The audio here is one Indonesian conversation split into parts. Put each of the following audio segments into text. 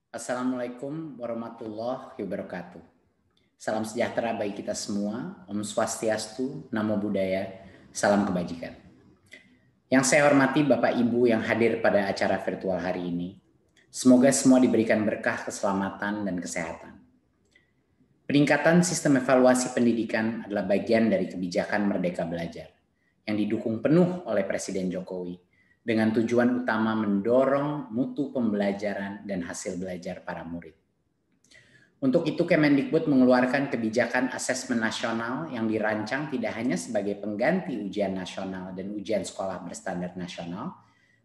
Assalamualaikum warahmatullahi wabarakatuh. Salam sejahtera bagi kita semua. Om Swastiastu, Namo Buddhaya, salam kebajikan. Yang saya hormati Bapak Ibu yang hadir pada acara virtual hari ini. Semoga semua diberikan berkah keselamatan dan kesehatan. Peningkatan sistem evaluasi pendidikan adalah bagian dari kebijakan Merdeka Belajar yang didukung penuh oleh Presiden Jokowi dengan tujuan utama mendorong mutu pembelajaran dan hasil belajar para murid. Untuk itu Kemendikbud mengeluarkan kebijakan asesmen nasional yang dirancang tidak hanya sebagai pengganti ujian nasional dan ujian sekolah berstandar nasional,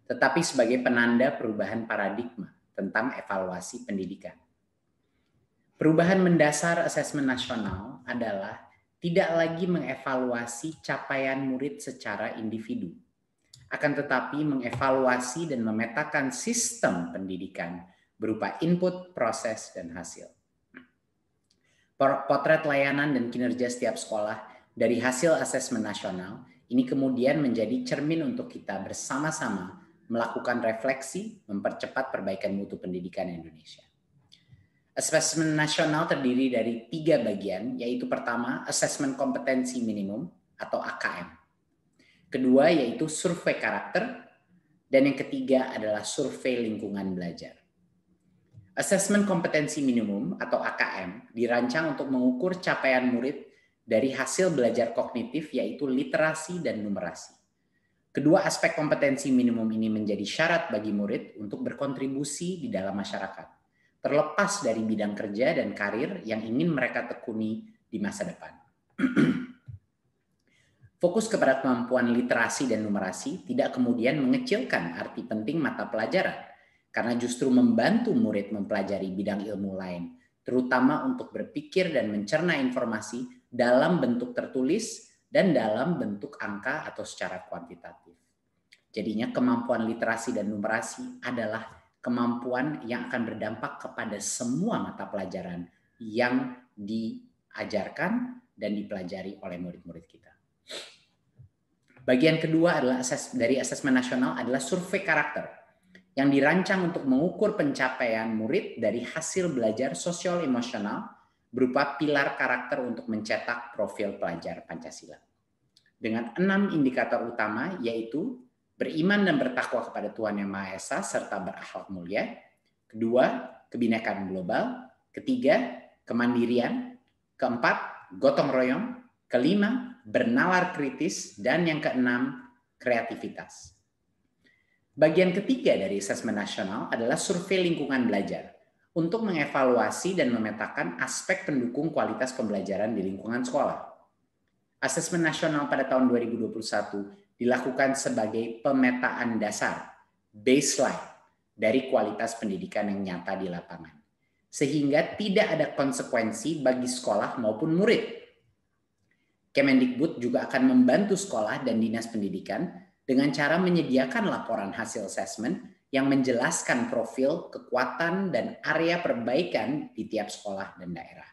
tetapi sebagai penanda perubahan paradigma tentang evaluasi pendidikan. Perubahan mendasar asesmen nasional adalah tidak lagi mengevaluasi capaian murid secara individu, akan tetapi mengevaluasi dan memetakan sistem pendidikan berupa input, proses, dan hasil. Potret layanan dan kinerja setiap sekolah dari hasil asesmen nasional ini kemudian menjadi cermin untuk kita bersama-sama melakukan refleksi, mempercepat perbaikan mutu pendidikan Indonesia. Asesmen nasional terdiri dari 3 bagian, yaitu pertama, asesmen kompetensi minimum atau AKM. Kedua, yaitu survei karakter. Dan yang ketiga adalah survei lingkungan belajar. Asesmen kompetensi minimum atau AKM dirancang untuk mengukur capaian murid dari hasil belajar kognitif, yaitu literasi dan numerasi. Kedua aspek kompetensi minimum ini menjadi syarat bagi murid untuk berkontribusi di dalam masyarakat, terlepas dari bidang kerja dan karir yang ingin mereka tekuni di masa depan. Fokus kepada kemampuan literasi dan numerasi tidak kemudian mengecilkan arti penting mata pelajaran, karena justru membantu murid mempelajari bidang ilmu lain, terutama untuk berpikir dan mencerna informasi dalam bentuk tertulis dan dalam bentuk angka atau secara kuantitatif. Jadinya kemampuan literasi dan numerasi adalah kemampuan yang akan berdampak kepada semua mata pelajaran yang diajarkan dan dipelajari oleh murid-murid kita. Bagian kedua adalah dari asesmen nasional adalah survei karakter yang dirancang untuk mengukur pencapaian murid dari hasil belajar sosial emosional berupa pilar karakter untuk mencetak profil pelajar Pancasila. Dengan 6 indikator utama, yaitu beriman dan bertakwa kepada Tuhan Yang Maha Esa serta berakhlak mulia. Kedua, kebinekaan global. Ketiga, kemandirian. Keempat, gotong royong. Kelima, bernalar kritis. Dan yang keenam, kreativitas. Bagian ketiga dari asesmen nasional adalah survei lingkungan belajar untuk mengevaluasi dan memetakan aspek pendukung kualitas pembelajaran di lingkungan sekolah. Asesmen nasional pada tahun 2021 dilakukan sebagai pemetaan dasar, baseline dari kualitas pendidikan yang nyata di lapangan, sehingga tidak ada konsekuensi bagi sekolah maupun murid. Kemendikbud juga akan membantu sekolah dan dinas pendidikan dengan cara menyediakan laporan hasil asesmen yang menjelaskan profil, kekuatan, dan area perbaikan di tiap sekolah dan daerah.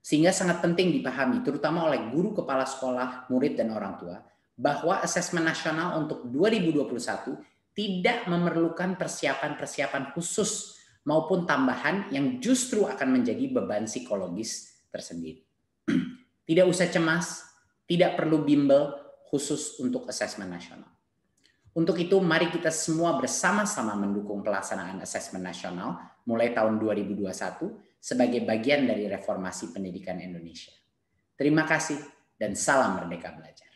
Sehingga sangat penting dipahami, terutama oleh guru, kepala sekolah, murid, dan orang tua, bahwa asesmen nasional untuk 2021 tidak memerlukan persiapan-persiapan khusus maupun tambahan yang justru akan menjadi beban psikologis tersendiri. Tidak usah cemas, tidak perlu bimbel, khusus untuk asesmen nasional. Untuk itu, mari kita semua bersama-sama mendukung pelaksanaan asesmen nasional mulai tahun 2021 sebagai bagian dari reformasi pendidikan Indonesia. Terima kasih dan salam Merdeka Belajar.